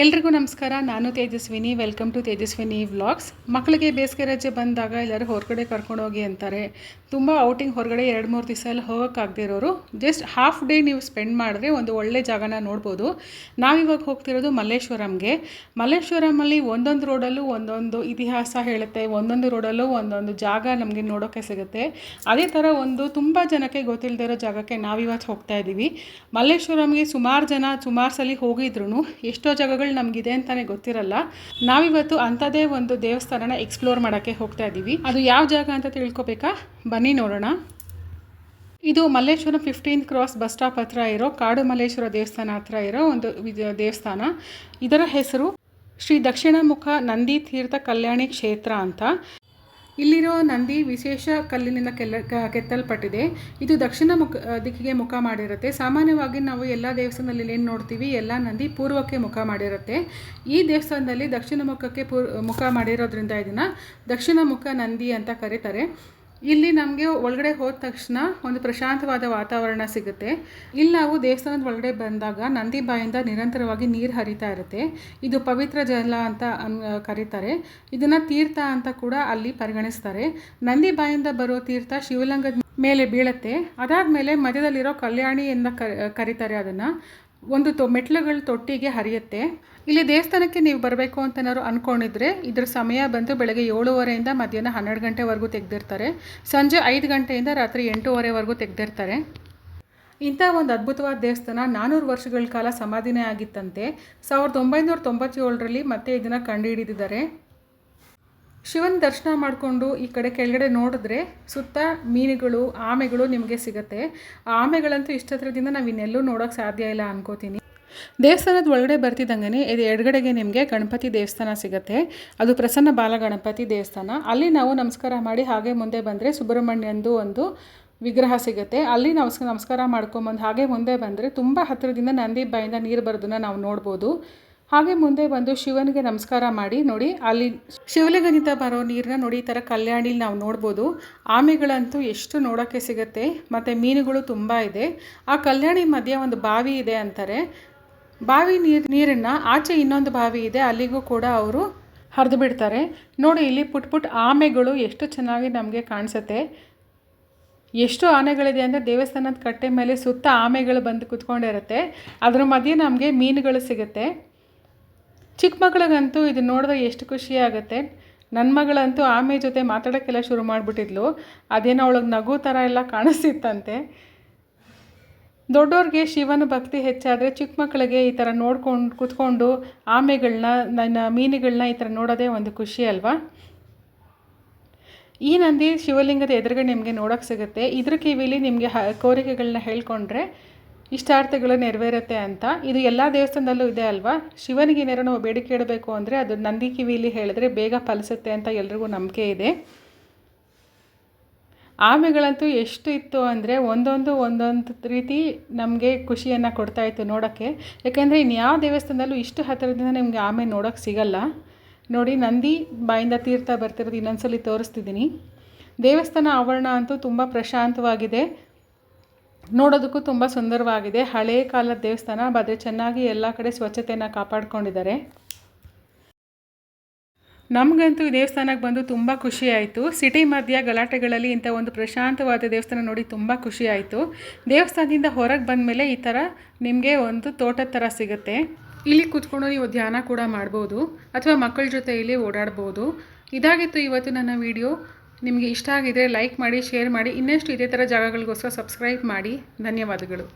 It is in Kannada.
ಎಲ್ರಿಗೂ ನಮಸ್ಕಾರ. ನಾನು Tejaswini. Welcome to Tejaswini vlogs. ಮಕ್ಕಳಿಗೆ ಬೇಸಿಗೆ ರಜೆ ಬಂದಾಗ ಎಲ್ಲರೂ ಹೊರಗಡೆ ಕರ್ಕೊಂಡೋಗಿ ಅಂತಾರೆ. ತುಂಬ ಔಟಿಂಗ್ ಹೊರಗಡೆ 2-3 ದಿವಸ ಎಲ್ಲ ಹೋಗೋಕ್ಕಾಗದೇ ಇರೋರು ಜಸ್ಟ್ ಹಾಫ್ ಡೇ ನೀವು ಸ್ಪೆಂಡ್ ಮಾಡಿದ್ರೆ ಒಂದು ಒಳ್ಳೆ ಜಾಗನ ನೋಡ್ಬೋದು. ನಾವಿವಾಗ ಹೋಗ್ತಿರೋದು ಮಲ್ಲೇಶ್ವರಮಲ್ಲಿ ಒಂದೊಂದು ರೋಡಲ್ಲೂ ಒಂದೊಂದು ಇತಿಹಾಸ ಹೇಳುತ್ತೆ, ಒಂದೊಂದು ರೋಡಲ್ಲೂ ಒಂದೊಂದು ಜಾಗ ನಮಗೆ ನೋಡೋಕ್ಕೆ ಸಿಗುತ್ತೆ. ಅದೇ ಥರ ಒಂದು ತುಂಬ ಜನಕ್ಕೆ ಗೊತ್ತಿಲ್ಲದೆ ಇರೋ ಜಾಗಕ್ಕೆ ನಾವಿವತ್ತು ಹೋಗ್ತಾ ಇದ್ದೀವಿ. ಮಲ್ಲೇಶ್ವರಂಗೆ ಸುಮಾರು ಸಲ ಹೋಗಿದ್ರು ಎಷ್ಟೋ ಜಾಗಗಳು ನಮಗಿದೆ ಅಂತಲೇ ಗೊತ್ತಿರಲ್ಲ. ನಾವಿವತ್ತು ಅಂಥದ್ದೇ ಒಂದು ದೇವಸ್ಥಾನನ ಎಕ್ಸ್ಪ್ಲೋರ್ ಮಾಡೋಕ್ಕೆ ಹೋಗ್ತಾ ಇದ್ದೀವಿ. ಅದು ಯಾವ ಜಾಗ ಅಂತ ತಿಳ್ಕೊಬೇಕಾ? ಬನ್ನಿ ನೋಡೋಣ. ಇದು Malleshwaram 15th cross bus stop ಹತ್ರ ಇರೋ ಕಾಡು ಮಲ್ಲೇಶ್ವರ ದೇವಸ್ಥಾನ ಹತ್ರ ಇರೋ ಒಂದು ದೇವಸ್ಥಾನ. ಇದರ ಹೆಸರು ಶ್ರೀ ದಕ್ಷಿಣಮುಖ ನಂದಿ ತೀರ್ಥ ಕಲ್ಯಾಣಿ ಕ್ಷೇತ್ರ ಅಂತ. ಇಲ್ಲಿರೋ ನಂದಿ ವಿಶೇಷ ಕಲ್ಲಿನಿಂದ ಕೆತ್ತಲ್ಪಟ್ಟಿದೆ. ಇದು ದಕ್ಷಿಣ ದಿಕ್ಕಿಗೆ ಮುಖ ಮಾಡಿರುತ್ತೆ. ಸಾಮಾನ್ಯವಾಗಿ ನಾವು ಎಲ್ಲ ದೇವಸ್ಥಾನದಲ್ಲಿ ಏನು ನೋಡ್ತೀವಿ, ಎಲ್ಲ ನಂದಿ ಪೂರ್ವಕ್ಕೆ ಮುಖ ಮಾಡಿರುತ್ತೆ. ಈ ದೇವಸ್ಥಾನದಲ್ಲಿ ದಕ್ಷಿಣ ಮುಖಕ್ಕೆ ಮುಖ ಮಾಡಿರೋದ್ರಿಂದ ಇದನ್ನು ದಕ್ಷಿಣ ಮುಖ ನಂದಿ ಅಂತ ಕರೀತಾರೆ. ಇಲ್ಲಿ ನಮಗೆ ಒಳಗಡೆ ಹೋದ ತಕ್ಷಣ ಒಂದು ಪ್ರಶಾಂತವಾದ ವಾತಾವರಣ ಸಿಗುತ್ತೆ. ಇಲ್ಲಿ ನಾವು ದೇವಸ್ಥಾನದ ಒಳಗಡೆ ಬಂದಾಗ ನಂದಿ ಬಾಯಿಂದ ನಿರಂತರವಾಗಿ ನೀರು ಹರಿತಾ ಇರುತ್ತೆ. ಇದು ಪವಿತ್ರ ಜಲ ಅಂತ ಕರೀತಾರೆ. ಇದನ್ನು ತೀರ್ಥ ಅಂತ ಕೂಡ ಅಲ್ಲಿ ಪರಿಗಣಿಸ್ತಾರೆ. ನಂದಿ ಬಾಯಿಂದ ಬರೋ ತೀರ್ಥ ಶಿವಲಿಂಗದ ಮೇಲೆ ಬೀಳುತ್ತೆ. ಅದಾದಮೇಲೆ ಮಧ್ಯದಲ್ಲಿರೋ ಕಲ್ಯಾಣಿ ಎಂದ ಕರೀತಾರೆ. ಅದನ್ನು ಒಂದು ಮೆಟ್ಲುಗಳ ತೊಟ್ಟಿಗೆ ಹರಿಯುತ್ತೆ. ಇಲ್ಲಿ ದೇವಸ್ಥಾನಕ್ಕೆ ನೀವು ಬರಬೇಕು ಅಂತ ಏನಾದ್ರು ಅಂದ್ಕೊಂಡಿದ್ರೆ ಇದರ ಸಮಯ ಬಂದು ಬೆಳಗ್ಗೆ 7:30 ಮಧ್ಯಾಹ್ನ 12 ಗಂಟೆವರೆಗೂ ತೆಗೆದಿರ್ತಾರೆ. ಸಂಜೆ 5 ಗಂಟೆಯಿಂದ ರಾತ್ರಿ 8:30ವರೆಗೂ ತೆಗೆದಿರ್ತಾರೆ. ಇಂಥ ಒಂದು ಅದ್ಭುತವಾದ ದೇವಸ್ಥಾನ 400 ವರ್ಷಗಳ ಕಾಲ ಸಮಾಧಿನೇ ಆಗಿತ್ತಂತೆ. 1997ರಲ್ಲಿ ಮತ್ತೆ ಇದನ್ನು ಕಂಡುಹಿಡಿದಿದ್ದಾರೆ. ಶಿವನ ದರ್ಶನ ಮಾಡಿಕೊಂಡು ಈ ಕಡೆ ಕೆಳಗಡೆ ನೋಡಿದ್ರೆ ಸುತ್ತ ಮೀನುಗಳು, ಆಮೆಗಳು ನಿಮಗೆ ಸಿಗುತ್ತೆ. ಆ ಆಮೆಗಳಂತೂ ಇಷ್ಟ ಹತ್ರದಿಂದ ನಾವು ಇನ್ನೆಲ್ಲೂ ನೋಡೋಕ್ಕೆ ಸಾಧ್ಯ ಇಲ್ಲ ಅನ್ಕೋತೀನಿ. ದೇವಸ್ಥಾನದ ಒಳಗಡೆ ಬರ್ತಿದ್ದಂಗೆ ಇದು ಎಡಗಡೆಗೆ ನಿಮಗೆ ಗಣಪತಿ ದೇವಸ್ಥಾನ ಸಿಗುತ್ತೆ. ಅದು ಪ್ರಸನ್ನ ಬಾಲ ಗಣಪತಿ ದೇವಸ್ಥಾನ. ಅಲ್ಲಿ ನಾವು ನಮಸ್ಕಾರ ಮಾಡಿ ಹಾಗೆ ಮುಂದೆ ಬಂದರೆ ಸುಬ್ರಹ್ಮಣ್ಯಂದು ಒಂದು ವಿಗ್ರಹ ಸಿಗುತ್ತೆ. ಅಲ್ಲಿ ನಮಸ್ಕಾರ ಮಾಡ್ಕೊಂಬಂದು ಹಾಗೆ ಮುಂದೆ ಬಂದರೆ ತುಂಬ ಹತ್ತಿರದಿಂದ ನಂದಿ ಬಾಯಿಂದ ನೀರು ಬರೋದನ್ನು ನಾವು ನೋಡ್ಬೋದು. ಹಾಗೆ ಮುಂದೆ ಬಂದು ಶಿವನಿಗೆ ನಮಸ್ಕಾರ ಮಾಡಿ ನೋಡಿ, ಅಲ್ಲಿ ಶಿವಲಿಂಗದಿಂದ ಬರೋ ನೀರನ್ನ ನೋಡಿ ಈ ಥರ ಕಲ್ಯಾಣಿಲಿ ನಾವು ನೋಡ್ಬೋದು. ಆಮೆಗಳಂತೂ ಎಷ್ಟು ನೋಡೋಕ್ಕೆ ಸಿಗುತ್ತೆ, ಮತ್ತು ಮೀನುಗಳು ತುಂಬ ಇದೆ. ಆ ಕಲ್ಯಾಣಿ ಮಧ್ಯೆ ಒಂದು ಬಾವಿ ಇದೆ ಅಂತಾರೆ. ಬಾವಿ ನೀರನ್ನು ಆಚೆ ಇನ್ನೊಂದು ಬಾವಿ ಇದೆ, ಅಲ್ಲಿಗೂ ಕೂಡ ಅವರು ಹರಿದು ಬಿಡ್ತಾರೆ. ನೋಡಿ ಇಲ್ಲಿ ಪುಟ್ ಆಮೆಗಳು ಎಷ್ಟು ಚೆನ್ನಾಗಿ ನಮಗೆ ಕಾಣಿಸುತ್ತೆ. ಎಷ್ಟು ಆನೆಗಳಿದೆ ಅಂದರೆ ದೇವಸ್ಥಾನದ ಕಟ್ಟೆ ಮೇಲೆ ಸುತ್ತ ಆಮೆಗಳು ಬಂದು ಕುತ್ಕೊಂಡಿರುತ್ತೆ. ಅದರ ಮಧ್ಯೆ ನಮಗೆ ಮೀನುಗಳು ಸಿಗುತ್ತೆ. ಚಿಕ್ಕ ಮಗಳಿಗಂತೂ ಇದು ನೋಡಿದ್ರೆ ಎಷ್ಟು ಖುಷಿ ಆಗುತ್ತೆ. ನನ್ನ ಮಗಳಂತೂ ಆಮೆ ಜೊತೆ ಮಾತಾಡೋಕ್ಕೆಲ್ಲ ಶುರು ಮಾಡಿಬಿಟ್ಟಿದ್ಲು. ಅದೇನೋ ಅವಳಿಗೆ ನಗು ಥರ ಎಲ್ಲ ಕಾಣಿಸ್ತಿತ್ತಂತೆ. ದೊಡ್ಡವ್ರಿಗೆ ಶಿವನ ಭಕ್ತಿ ಹೆಚ್ಚಾದರೆ ಚಿಕ್ಕ ಮಕ್ಕಳಿಗೆ ಈ ಥರ ನೋಡ್ಕೊಂಡು ಕೂತ್ಕೊಂಡು ಆಮೆಗಳನ್ನ ಮೀನುಗಳನ್ನ ಈ ಥರ ನೋಡೋದೇ ಒಂದು ಖುಷಿ ಅಲ್ವಾ. ಈ ನಂದಿ ಶಿವಲಿಂಗದ ಎದುರುಗಡೆ ನಿಮಗೆ ನೋಡೋಕ್ಕೆ ಸಿಗುತ್ತೆ. ಇದ್ರ ಕಿವಿಲಿ ನಿಮಗೆ ಕೋರಿಕೆಗಳನ್ನ ಹೇಳ್ಕೊಂಡ್ರೆ ಇಷ್ಟಾರ್ಥಗಳು ನೆರವೇರುತ್ತೆ ಅಂತ. ಇದು ಎಲ್ಲ ದೇವಸ್ಥಾನದಲ್ಲೂ ಇದೆ ಅಲ್ವಾ. ಶಿವನಿಗೆ ಏನಾರು ನಾವು ಬೇಡಿಕೆ ಇಡಬೇಕು ಅಂದರೆ ಅದು ನಂದಿ ಕಿವಿಲಿ ಹೇಳಿದ್ರೆ ಬೇಗ ಫಲಿಸುತ್ತೆ ಅಂತ ಎಲ್ರಿಗೂ ನಂಬಿಕೆ ಇದೆ. ಆಮೆಗಳಂತೂ ಎಷ್ಟು ಇತ್ತು ಅಂದರೆ ಒಂದೊಂದು ರೀತಿ ನಮಗೆ ಖುಷಿಯನ್ನು ಕೊಡ್ತಾಯಿತ್ತು ನೋಡೋಕ್ಕೆ. ಯಾಕೆಂದರೆ ಇನ್ಯಾವ ದೇವಸ್ಥಾನದಲ್ಲೂ ಇಷ್ಟು ಹತ್ತಿರದಿಂದ ನಿಮಗೆ ಆಮೆ ನೋಡೋಕ್ಕೆ ಸಿಗಲ್ಲ. ನೋಡಿ, ನಂದಿ ಬಾಯಿಂದ ತೀರ್ಥ ಬರ್ತಿರೋದು ಇನ್ನೊಂದ್ಸಲಿ ತೋರಿಸ್ತಿದ್ದೀನಿ. ದೇವಸ್ಥಾನ ಆವರಣ ಅಂತೂ ತುಂಬ ಪ್ರಶಾಂತವಾಗಿದೆ, ನೋಡೋದಕ್ಕೂ ತುಂಬ ಸುಂದರವಾಗಿದೆ. ಹಳೇ ಕಾಲದ ದೇವಸ್ಥಾನ, ಆದರೆ ಚೆನ್ನಾಗಿ ಎಲ್ಲ ಕಡೆ ಸ್ವಚ್ಛತೆಯನ್ನು ಕಾಪಾಡ್ಕೊಂಡಿದ್ದಾರೆ. ನಮಗಂತೂ ಈ ದೇವಸ್ಥಾನಕ್ಕೆ ಬಂದು ತುಂಬ ಖುಷಿ ಆಯಿತು. ಸಿಟಿ ಮಧ್ಯ ಗಲಾಟೆಗಳಲ್ಲಿ ಇಂಥ ಒಂದು ಪ್ರಶಾಂತವಾದ ದೇವಸ್ಥಾನ ನೋಡಿ ತುಂಬ ಖುಷಿ ಆಯಿತು. ದೇವಸ್ಥಾನದಿಂದ ಹೊರಗೆ ಬಂದಮೇಲೆ ಈ ಥರ ನಿಮಗೆ ಒಂದು ತೋಟದ ಥರ ಸಿಗುತ್ತೆ. ಇಲ್ಲಿ ಕೂತ್ಕೊಂಡು ನೀವು ಧ್ಯಾನ ಕೂಡ ಮಾಡ್ಬೋದು ಅಥವಾ ಮಕ್ಕಳ ಜೊತೆ ಇಲ್ಲಿ ಓಡಾಡ್ಬೋದು. ಇದಾಗಿತ್ತು ಇವತ್ತು ನನ್ನ ವಿಡಿಯೋ. ನಿಮಗೆ ಇಷ್ಟ ಆಗಿದರೆ ಲೈಕ್ ಮಾಡಿ, ಶೇರ್ ಮಾಡಿ. ಇನ್ನಷ್ಟು ಇದೇ ಥರ ಜಾಗಗಳಿಗೋಸ್ಕರ ಸಬ್ಸ್ಕ್ರೈಬ್ ಮಾಡಿ. ಧನ್ಯವಾದಗಳು.